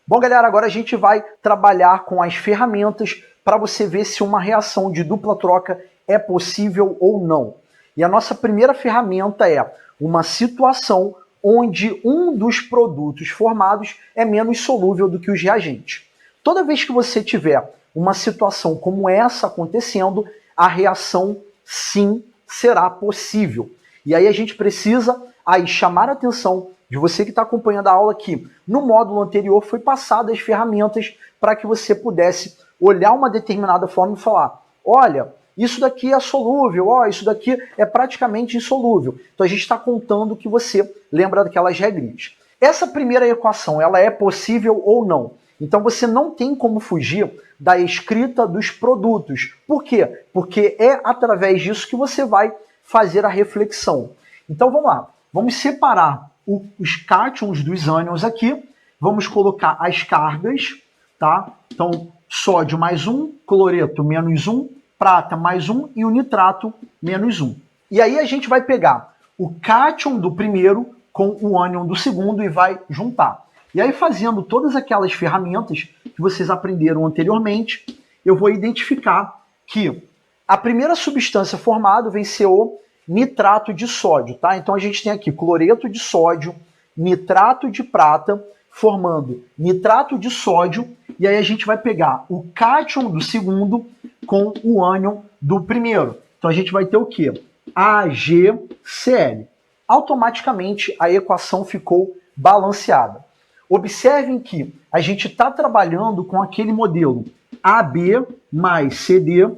Bom, galera, agora a gente vai trabalhar com as ferramentas para você ver se uma reação de dupla troca é possível ou não. E a nossa primeira ferramenta é uma situação onde um dos produtos formados é menos solúvel do que os reagentes. Toda vez que você tiver uma situação como essa acontecendo, a reação sim será possível. E aí a gente precisa aí chamar a atenção de você que está acompanhando a aula aqui. No módulo anterior foi passadas as ferramentas para que você pudesse olhar uma determinada forma e falar, olha, isso daqui é solúvel, ó, isso daqui é praticamente insolúvel. Então a gente está contando que você lembra daquelas regrinhas. Essa primeira equação, ela é possível ou não? Então você não tem como fugir da escrita dos produtos. Por quê? Porque é através disso que você vai fazer a reflexão. Então vamos lá, vamos separar os cátions dos ânions aqui, vamos colocar as cargas, tá? Então sódio mais 1, cloreto menos 1, prata mais 1 e o nitrato menos 1. E aí a gente vai pegar o cátion do primeiro com o ânion do segundo e vai juntar. E aí fazendo todas aquelas ferramentas que vocês aprenderam anteriormente, eu vou identificar que a primeira substância formada vem ser o nitrato de sódio, tá? Então a gente tem aqui cloreto de sódio, nitrato de prata, formando nitrato de sódio, e aí a gente vai pegar o cátion do segundo com o ânion do primeiro. Então a gente vai ter o quê? AgCl. Automaticamente a equação ficou balanceada. Observem que a gente está trabalhando com aquele modelo AB mais CD,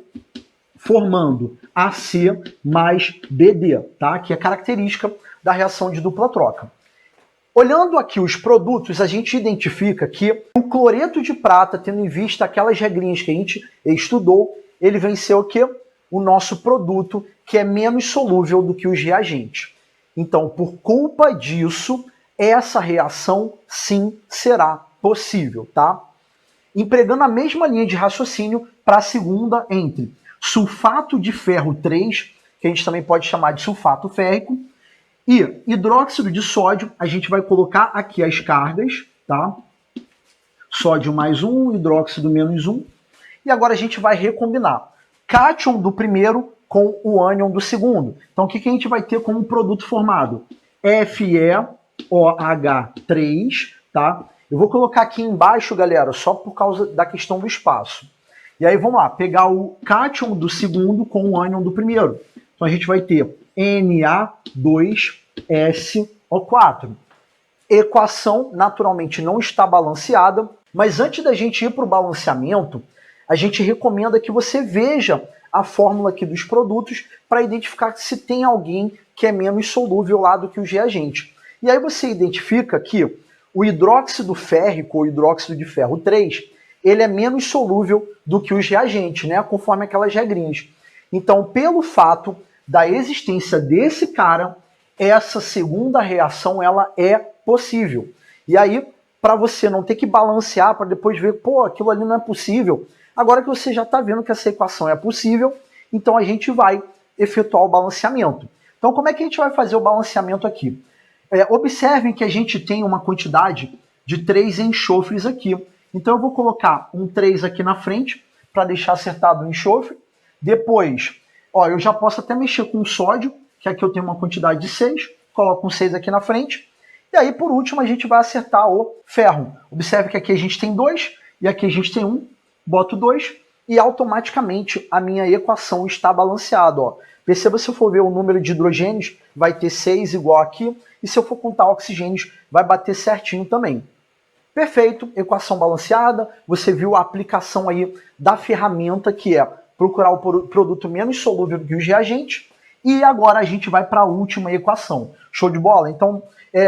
formando AC mais BD, tá? Que é característica da reação de dupla troca. Olhando aqui os produtos, a gente identifica que o cloreto de prata, tendo em vista aquelas regrinhas que a gente estudou, ele vem ser o quê? O nosso produto, que é menos solúvel do que os reagentes. Então, por culpa disso, essa reação sim será possível, tá? Empregando a mesma linha de raciocínio para a segunda entre sulfato de ferro 3, que a gente também pode chamar de sulfato férrico, e hidróxido de sódio, a gente vai colocar aqui as cargas, tá? Sódio mais 1, hidróxido menos 1. E agora a gente vai recombinar cátion do primeiro com o ânion do segundo. Então o que a gente vai ter como produto formado? FeOH3, tá? Eu vou colocar aqui embaixo, galera, só por causa da questão do espaço. E aí vamos lá, pegar o cátion do segundo com o ânion do primeiro. Então a gente vai ter Na2SO4. Equação naturalmente não está balanceada, mas antes da gente ir para o balanceamento, a gente recomenda que você veja a fórmula aqui dos produtos para identificar se tem alguém que é menos solúvel lá do que os reagentes. E aí você identifica que o hidróxido férrico, ou hidróxido de ferro 3, ele é menos solúvel do que os reagentes, né? Conforme aquelas regrinhas. Então, pelo fato da existência desse cara, essa segunda reação ela é possível. E aí, para você não ter que balancear, para depois ver, pô, aquilo ali não é possível, agora que você já está vendo que essa equação é possível, então a gente vai efetuar o balanceamento. Então, como é que a gente vai fazer o balanceamento aqui? Observem que a gente tem uma quantidade de 3 enxofres aqui. Então eu vou colocar um 3 aqui na frente, para deixar acertado o enxofre. Depois, ó, eu já posso até mexer com o sódio, que aqui eu tenho uma quantidade de 6, coloco um 6 aqui na frente. E aí, por último, a gente vai acertar o ferro. Observe que aqui a gente tem 2, e aqui a gente tem 1, boto 2, e automaticamente a minha equação está balanceada. Ó. Perceba, se eu for ver o número de hidrogênios, vai ter 6 igual aqui, e se eu for contar oxigênios, vai bater certinho também. Perfeito, equação balanceada, você viu a aplicação aí da ferramenta que é procurar o produto menos solúvel do que os reagentes, e agora a gente vai para a última equação. Show de bola? Então,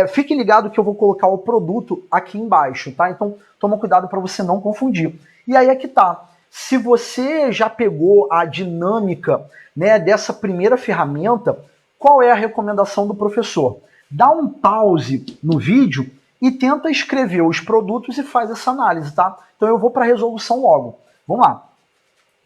fique ligado que eu vou colocar o produto aqui embaixo, tá? Então, toma cuidado para você não confundir. E aí é que tá. Se você já pegou a dinâmica, né, dessa primeira ferramenta, qual é a recomendação do professor? Dá um pause no vídeo e tenta escrever os produtos e faz essa análise, tá? Então eu vou para a resolução logo. Vamos lá.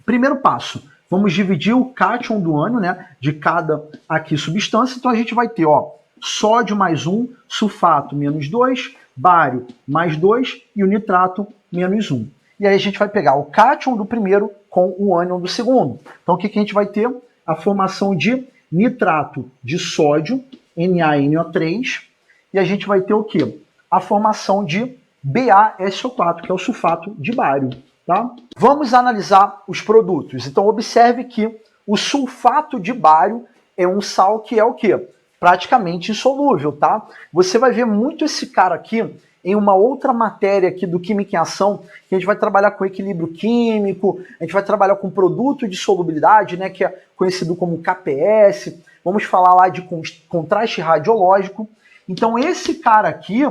Primeiro passo, vamos dividir o cátion do ânion, né, de cada aqui substância. Então a gente vai ter, ó, sódio mais 1, sulfato menos 2, bário mais 2 e o nitrato menos 1. E aí a gente vai pegar o cátion do primeiro com o ânion do segundo. Então o que a gente vai ter? A formação de nitrato de sódio, NaNO3, e a gente vai ter o quê? A formação de BaSO4, que é o sulfato de bário. Tá? Vamos analisar os produtos. Então observe que o sulfato de bário é um sal que é o quê? Praticamente insolúvel, tá? Você vai ver muito esse cara aqui em uma outra matéria aqui do Química em Ação, que a gente vai trabalhar com equilíbrio químico, a gente vai trabalhar com produto de solubilidade, né, que é conhecido como KPS, vamos falar lá de contraste radiológico. Então esse cara aqui,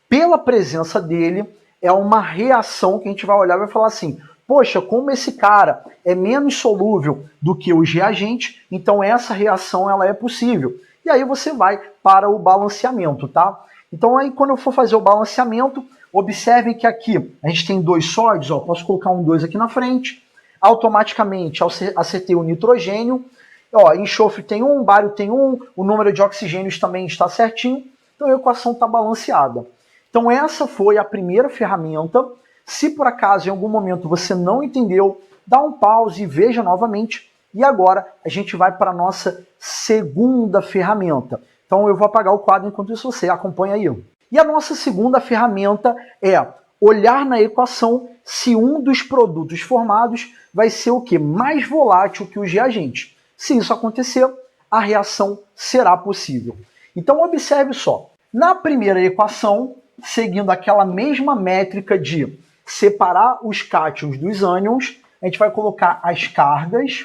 pela presença dele, é uma reação que a gente vai olhar e vai falar assim, poxa, como esse cara é menos solúvel do que os reagentes, então essa reação ela é possível. E aí você vai para o balanceamento, tá? Então aí quando eu for fazer o balanceamento, observem que aqui a gente tem 2 sódios, ó, posso colocar um 2 aqui na frente, automaticamente acertei o nitrogênio, ó, enxofre tem 1, bário tem 1, o número de oxigênios também está certinho, então a equação está balanceada. Então essa foi a primeira ferramenta. Se por acaso em algum momento você não entendeu, dá um pause e veja novamente. E agora a gente vai para a nossa segunda ferramenta. Então eu vou apagar o quadro enquanto isso você acompanha aí. E a nossa segunda ferramenta é olhar na equação se um dos produtos formados vai ser o quê? Mais volátil que os reagentes. Se isso acontecer, a reação será possível. Então observe só. Na primeira equação, seguindo aquela mesma métrica de separar os cátions dos ânions, a gente vai colocar as cargas,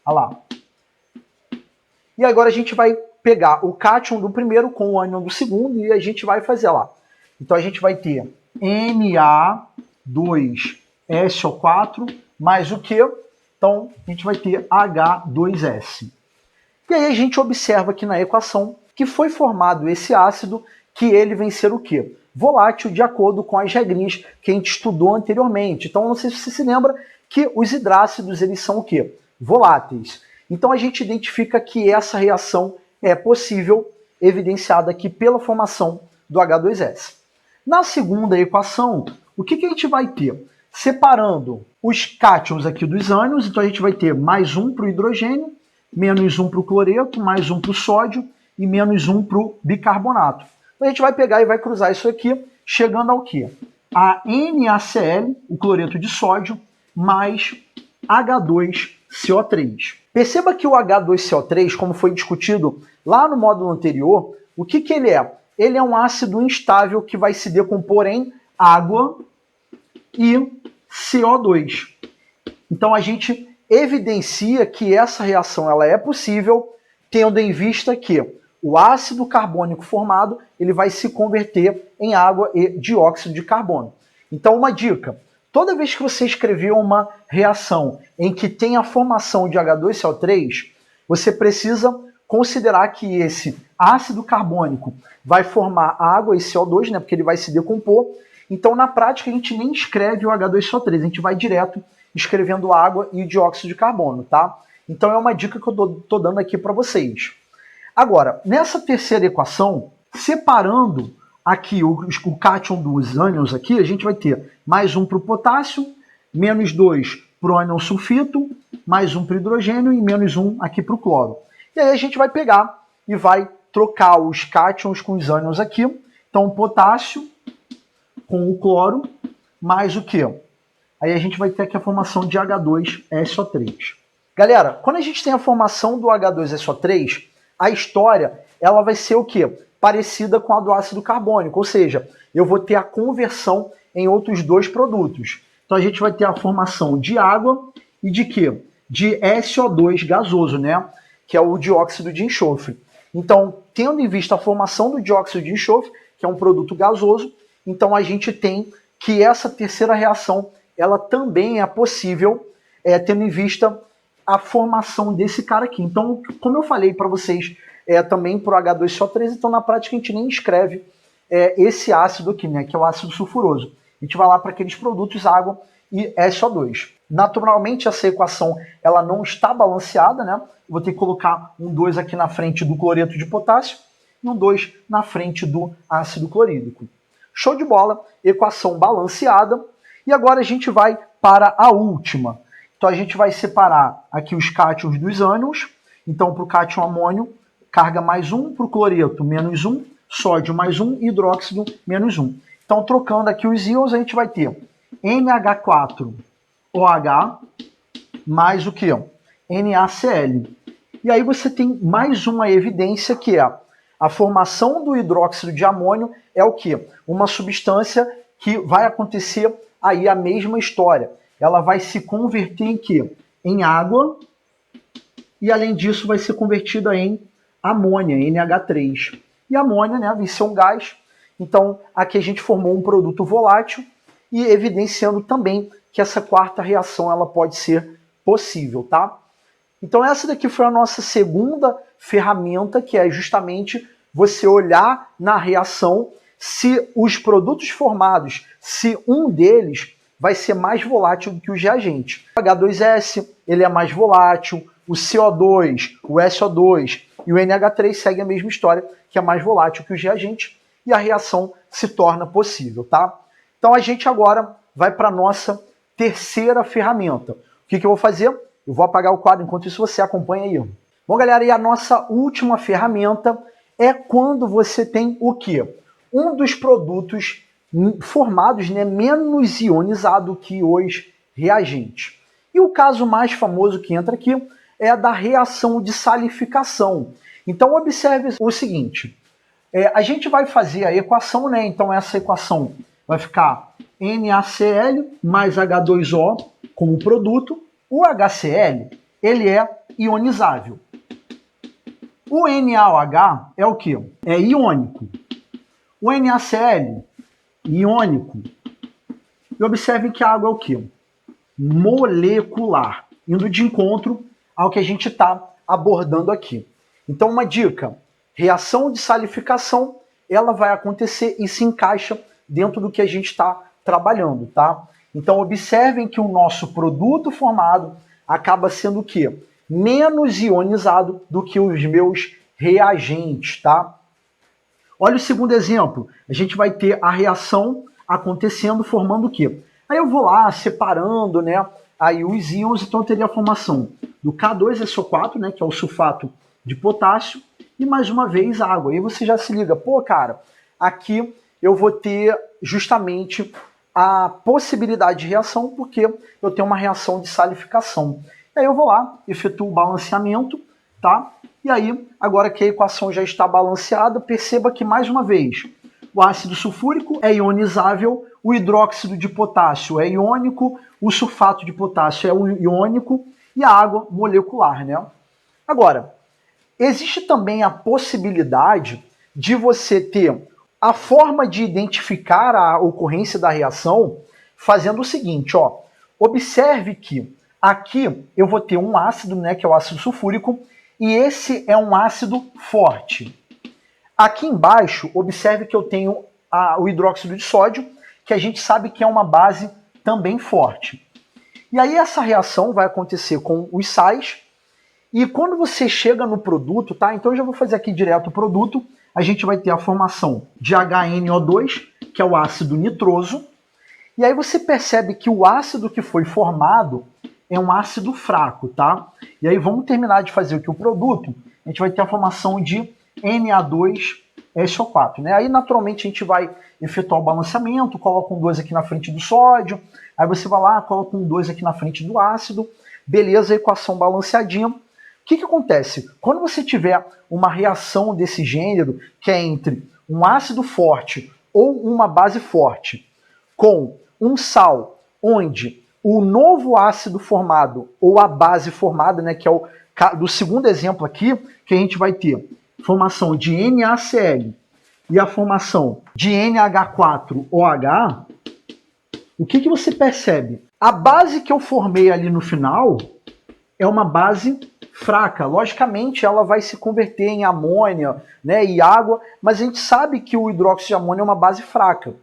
olha lá. E agora a gente vai pegar o cátion do primeiro com o ânion do segundo e a gente vai fazer lá. Então a gente vai ter Na2SO4 mais o quê? Então a gente vai ter H2S. E aí a gente observa aqui na equação que foi formado esse ácido, que ele vem ser o quê? Volátil, de acordo com as regrinhas que a gente estudou anteriormente. Então, não sei se você se lembra que os hidrácidos, eles são o quê? Voláteis. Então, a gente identifica que essa reação é possível, evidenciada aqui pela formação do H2S. Na segunda equação, o que a gente vai ter? Separando os cátions aqui dos ânions, então a gente vai ter mais 1 para o hidrogênio, menos 1 para o cloreto, mais 1 para o sódio e menos 1 para o bicarbonato. Então a gente vai pegar e vai cruzar isso aqui, chegando ao quê? A NaCl, o cloreto de sódio, mais H2CO3. Perceba que o H2CO3, como foi discutido lá no módulo anterior, o que ele é? Ele é um ácido instável que vai se decompor em água e CO2. Então a gente evidencia que essa reação ela é possível, tendo em vista que o ácido carbônico formado ele vai se converter em água e dióxido de carbono. Então uma dica, toda vez que você escrever uma reação em que tem a formação de H2CO3, você precisa considerar que esse ácido carbônico vai formar água e CO2, né, porque ele vai se decompor. Então na prática a gente nem escreve o H2CO3, a gente vai direto escrevendo água e dióxido de carbono, tá? Então é uma dica que eu estou dando aqui para vocês. Agora, nessa terceira equação, separando aqui o cátion dos ânions aqui, a gente vai ter mais 1 para o potássio, menos 2 para o ânion sulfito, mais 1 para o hidrogênio e menos 1 aqui para o cloro. E aí a gente vai pegar e vai trocar os cátions com os ânions aqui. Então, o potássio com o cloro, mais o quê? Aí a gente vai ter aqui a formação de H2SO3. Galera, quando a gente tem a formação do H2SO3, a história ela vai ser o quê? Parecida com a do ácido carbônico, ou seja, eu vou ter a conversão em outros dois produtos. Então a gente vai ter a formação de água e de quê? De SO2 gasoso, né? Que é o dióxido de enxofre. Então, tendo em vista a formação do dióxido de enxofre, que é um produto gasoso, então a gente tem que essa terceira reação ela também é possível, tendo em vista a formação desse cara aqui. Então, como eu falei para vocês, também para o H2SO3, então na prática a gente nem escreve esse ácido aqui, né, que é o ácido sulfuroso. A gente vai lá para aqueles produtos água e SO2. Naturalmente, essa equação ela não está balanceada, né? Vou ter que colocar um 2 aqui na frente do cloreto de potássio e um 2 na frente do ácido clorídrico. Show de bola, equação balanceada. E agora a gente vai para a última. Então a gente vai separar aqui os cátions dos ânions. Então para o cátion amônio, carga mais 1, para o cloreto menos 1, sódio mais 1, hidróxido menos 1. Então trocando aqui os íons, a gente vai ter NH4OH mais o que? NaCl. E aí você tem mais uma evidência que é a formação do hidróxido de amônio é o quê? Uma substância que vai acontecer aí a mesma história. Ela vai se converter em quê? Em água e além disso vai ser convertida em amônia, NH3. E amônia, né, vai ser um gás. Então aqui a gente formou um produto volátil e evidenciando também que essa quarta reação ela pode ser possível, tá? Então essa daqui foi a nossa segunda ferramenta, que é justamente você olhar na reação se os produtos formados, se um deles vai ser mais volátil do que os reagentes. O H2S, ele é mais volátil, o CO2, o SO2 e o NH3 seguem a mesma história, que é mais volátil que os reagentes, e a reação se torna possível, tá? Então a gente agora vai para a nossa terceira ferramenta. O que eu vou fazer? Eu vou apagar o quadro, enquanto isso você acompanha aí. Bom, galera, e a nossa última ferramenta é quando você tem o quê? Um dos produtos formados, né, menos ionizado que os reagentes. E o caso mais famoso que entra aqui é a da reação de salificação. Então observe o seguinte, a gente vai fazer a equação, né? Então essa equação vai ficar NaCl mais H2O como produto. O HCl, ele é ionizável. O NaOH é o quê? É iônico. O NaCl, iônico. E observe que a água é o quê? Molecular, indo de encontro ao que a gente está abordando aqui. Então, uma dica, reação de salificação, ela vai acontecer e se encaixa dentro do que a gente está trabalhando, tá? Então, observem que o nosso produto formado acaba sendo o quê? Menos ionizado do que os meus reagentes, tá? Olha o segundo exemplo. A gente vai ter a reação acontecendo, formando o quê? Aí eu vou lá separando, né, aí os íons, então eu teria a formação do K2SO4, né, que é o sulfato de potássio, e mais uma vez água. Aí você já se liga, pô, cara, aqui eu vou ter justamente a possibilidade de reação, porque eu tenho uma reação de salificação. E aí eu vou lá, efetuo o balanceamento, tá? E aí, agora que a equação já está balanceada, perceba que, mais uma vez, o ácido sulfúrico é ionizável, o hidróxido de potássio é iônico, o sulfato de potássio é iônico e a água molecular, né? Agora, existe também a possibilidade de você ter a forma de identificar a ocorrência da reação fazendo o seguinte, ó. Observe que aqui eu vou ter um ácido, né, que é o ácido sulfúrico, e esse é um ácido forte. Aqui embaixo, observe que eu tenho o hidróxido de sódio, que a gente sabe que é uma base também forte. E aí essa reação vai acontecer com os sais, e quando você chega no produto, tá? Então eu já vou fazer aqui direto o produto, a gente vai ter a formação de HNO2, que é o ácido nitroso, e aí você percebe que o ácido que foi formado é um ácido fraco, tá? E aí vamos terminar de fazer aqui o produto, a gente vai ter a formação de Na2SO4, né? Aí naturalmente a gente vai efetuar o balanceamento, coloca um 2 aqui na frente do sódio, aí você vai lá, coloca um 2 aqui na frente do ácido, beleza, a equação balanceadinha. O que acontece? Quando você tiver uma reação desse gênero, que é entre um ácido forte ou uma base forte, com um sal, onde o novo ácido formado, ou a base formada, né, que é o do segundo exemplo aqui, que a gente vai ter formação de NaCl e a formação de NH4OH, o que você percebe? A base que eu formei ali no final é uma base fraca. Logicamente, ela vai se converter em amônia, né, e água, mas a gente sabe que o hidróxido de amônio é uma base fraca.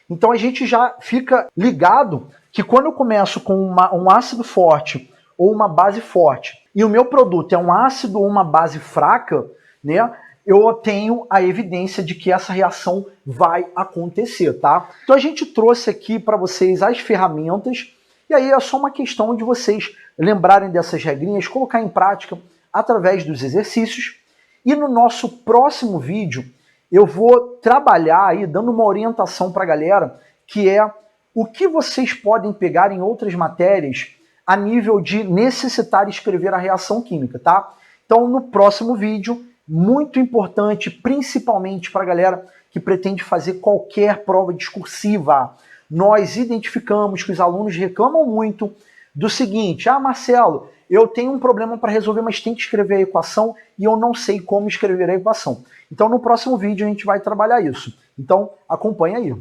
Então a gente já fica ligado que quando eu começo com um ácido forte ou uma base forte, e o meu produto é um ácido ou uma base fraca, né, eu tenho a evidência de que essa reação vai acontecer, tá? Então a gente trouxe aqui para vocês as ferramentas, e aí é só uma questão de vocês lembrarem dessas regrinhas, colocar em prática através dos exercícios. E no nosso próximo vídeo, eu vou trabalhar aí, dando uma orientação para a galera, que é o que vocês podem pegar em outras matérias a nível de necessitar escrever a reação química, tá? Então, no próximo vídeo, muito importante, principalmente para a galera que pretende fazer qualquer prova discursiva, nós identificamos que os alunos reclamam muito do seguinte: ah, Marcelo, eu tenho um problema para resolver, mas tem que escrever a equação e eu não sei como escrever a equação. Então, no próximo vídeo, a gente vai trabalhar isso. Então, acompanha aí.